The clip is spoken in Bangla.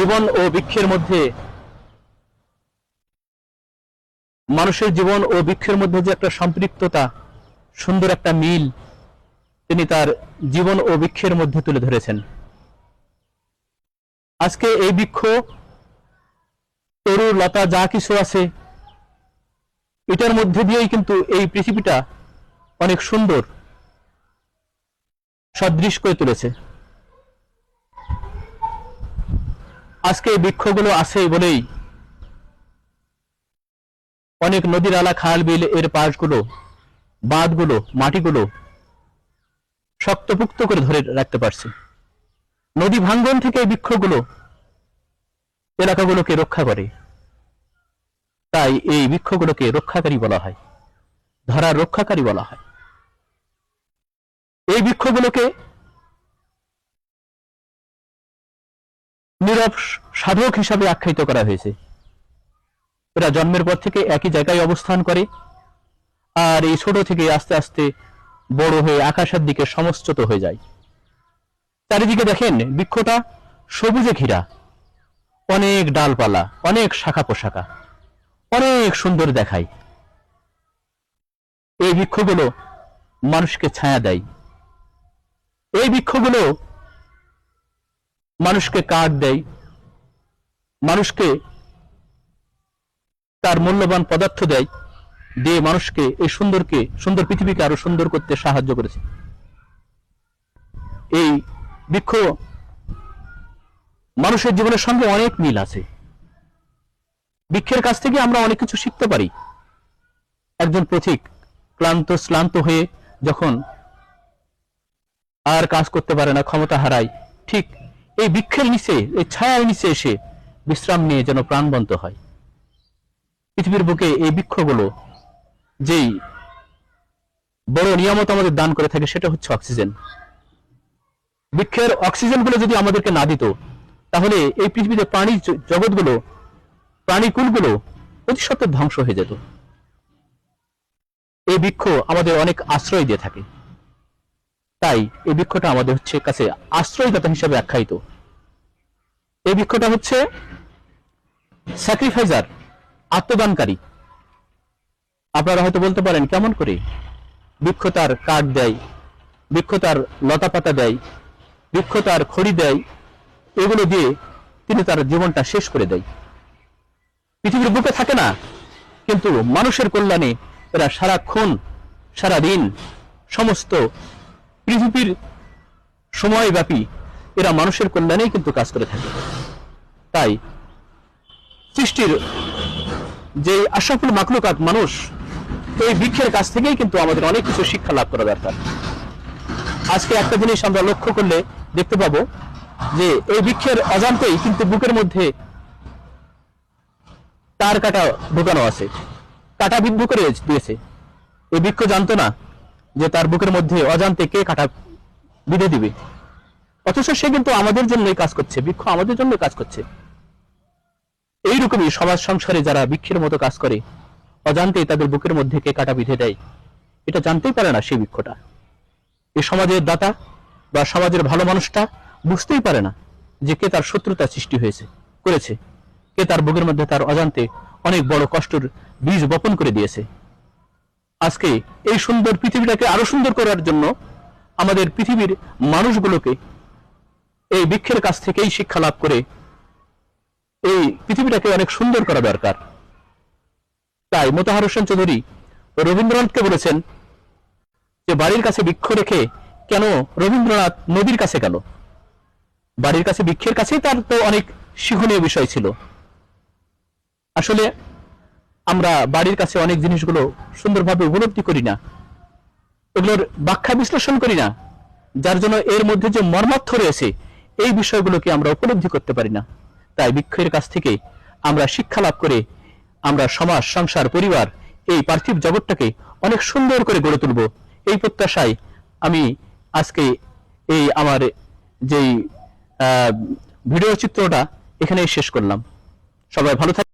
জীবন ও বৃক্ষের মধ্যে, মানুষের জীবন ও বৃক্ষের মধ্যে যে একটা সম্পৃক্ততা, সুন্দর একটা মিল তিনি তার জীবন ও বৃক্ষের মধ্যে তুলে ধরেছেন। আজকে এই বৃক্ষ, তরু লতা যা কিছু আছে, এটার মধ্যে দিয়েই কিন্তু এই পৃথিবীটা অনেক সুন্দর সদৃশ করে তুলেছে। আজকে এই বৃক্ষগুলো আছে বলেই অনেক নদীর আলা, খাল, বিল এর পাশগুলো, বাঁধগুলো, মাটিগুলো শক্তপুক্ত করে ধরে রাখতে পারছে। নদী ভাঙ্গন থেকে এই বৃক্ষগুলো এলাকাগুলোকে রক্ষা করে। তাই এই বৃক্ষগুলোকে রক্ষাকারী বলা হয়, ধরার রক্ষাকারী বলা হয়। এই বৃক্ষগুলোকে নীরব সাধক হিসাবে আখ্যায়িত করা হয়েছে। এরা জন্মের পর থেকে একই জায়গায় অবস্থান করে, আর এই ছোট থেকে আস্তে আস্তে বড় হয়ে আকাশের দিকে সমস্তত হয়ে যায়। চারিদিকে দেখেন বৃক্ষটা সবুজে ঘেরা, অনেক ডালপালা, অনেক শাখা পোশাকা, অনেক সুন্দর দেখায়। এই বৃক্ষগুলো মানুষকে ছায়া দেয়। এই বৃক্ষগুলো মানুষকে কাঠ দেয়, মানুষকে তার মূল্যবান পদার্থ দেয়, দিয়ে মানুষকে এই সুন্দর পৃথিবীকে আরো সুন্দর করতে সাহায্য করেছে। এই বৃক্ষ মানুষের জীবনের সঙ্গে অনেক মিল আছে। বৃক্ষের কাছ থেকে আমরা অনেক কিছু শিখতে পারি। একজন পথিক শ্লান্ত হয়ে যখন আর কাজ করতে পারে না, ক্ষমতা হারায়, ঠিক এই বৃক্ষের নিচে, এই ছায়ার নিচে এসে বিশ্রাম নিয়ে যেন প্রাণবন্ত হয়। পৃথিবীর বুকে এই বৃক্ষগুলো যেই বড় নিয়ামত আমাদের দান করে থাকে, সেটা হচ্ছে অক্সিজেন। বৃক্ষের অক্সিজেন গুলো যদি আমাদেরকে না দিত, তাহলে এই পৃথিবীতে প্রাণী জগৎগুলো, প্রাণীকুলগুলো অতি সত্ত্বর ধ্বংস হয়ে যেত। এই বৃক্ষ আমাদের অনেক আশ্রয় দিয়ে থাকে। তাই এই বৃক্ষটা আমাদের কাছে আশ্রয়দাতা হিসেবে আখ্যায়িত। এই বৃক্ষটা হচ্ছে স্যাক্রিফাইজার, আত্মদানকারী। আপনারা হয়তো বলতে পারেন, কেমন করে? বৃক্ষ তার কাঠ দেয়, বৃক্ষ তার লতা পাতা দেয়, বৃক্ষ তার খড়ি দেয়, এগুলো দিয়ে তিনি তার জীবনটা শেষ করে দেয়। পৃথিবীর বুকে থাকে না, কিন্তু মানুষের কল্যাণে এরা সারাক্ষণ, সারাদিন, সমস্ত পৃথিবীর সময়ব্যাপী এরা মানুষের কল্যাণেই কিন্তু কাজ করে থাকে। তাই সৃষ্টির যে আশরাফুল মাখলুকাত মানুষ, এই বৃক্ষের কাছ থেকেই কিন্তু আমাদের অনেক কিছু শিক্ষা লাভ করা দরকার। আজকে একটা জিনিস আমরা লক্ষ্য করলে দেখতে পাবো যে এই বৃক্ষের অজান্তেই কিন্তু বুকের মধ্যে তার কাটা ঢোকানো আছে, কাটা বিদ্ধ করে দিয়েছে। এই বৃক্ষ জানতো না যে তার বুকের মধ্যে অজান্তে কে কাটা বিঁধে দিবে, অথচ সে কিন্তু আমাদের জন্যই কাজ করছে, বৃক্ষ আমাদের জন্য কাজ করছে। এইরকমই সমাজ সংসারে যারা বৃক্ষের মতো কাজ করে, অজান্তেই তাদের বুকের মধ্যে কে কাটা বিঁধে দেয়, এটা জানতেই পারে না সেই বৃক্ষটা। এই সমাজের দাতা বা সমাজের ভালো মানুষটা বুঝতেই পারে না যে কে তার শত্রুতা সৃষ্টি করেছে, কে তার বুকের মধ্যে তার অজান্তে অনেক বড় কষ্টের বীজ বপন করে দিয়েছে। আজকে এই সুন্দর পৃথিবীটাকে আরো সুন্দর করার জন্য আমাদের পৃথিবীর মানুষগুলোকে এই বৃক্ষের কাছ থেকেই শিক্ষা লাভ করে এই পৃথিবীটাকে অনেক সুন্দর করা দরকার। তাই মোতাহার হোসেন চৌধুরী রবীন্দ্রনাথকে বলেছেন যে বাড়ির কাছে বৃক্ষ রেখে কেন রবীন্দ্রনাথ নদীর কাছে গেল? বাড়ির কাছে বৃক্ষের কাছেই তার তো অনেক শিক্ষণীয় বিষয় ছিল। আসলে আমরা বাড়ির কাছে অনেক জিনিসগুলো সুন্দরভাবে উপলব্ধি করি না, এগুলোর ব্যাখ্যা বিশ্লেষণ করি না, যার জন্য এর মধ্যে যে মর্মার্থ রয়েছে এই বিষয়গুলোকে আমরা উপলব্ধি করতে পারি না। তাই বৃক্ষের কাছ থেকে আমরা শিক্ষা লাভ করে আমরা সমাজ, সংসার, পরিবার, এই পার্থিব জগৎটাকে অনেক সুন্দর করে গড়ে তুলব, এই প্রত্যাশায় আমি আজকে এই আমার যেই ভিডিও চিত্রটা এখানেই শেষ করলাম। সবাই ভালো থাকবেন।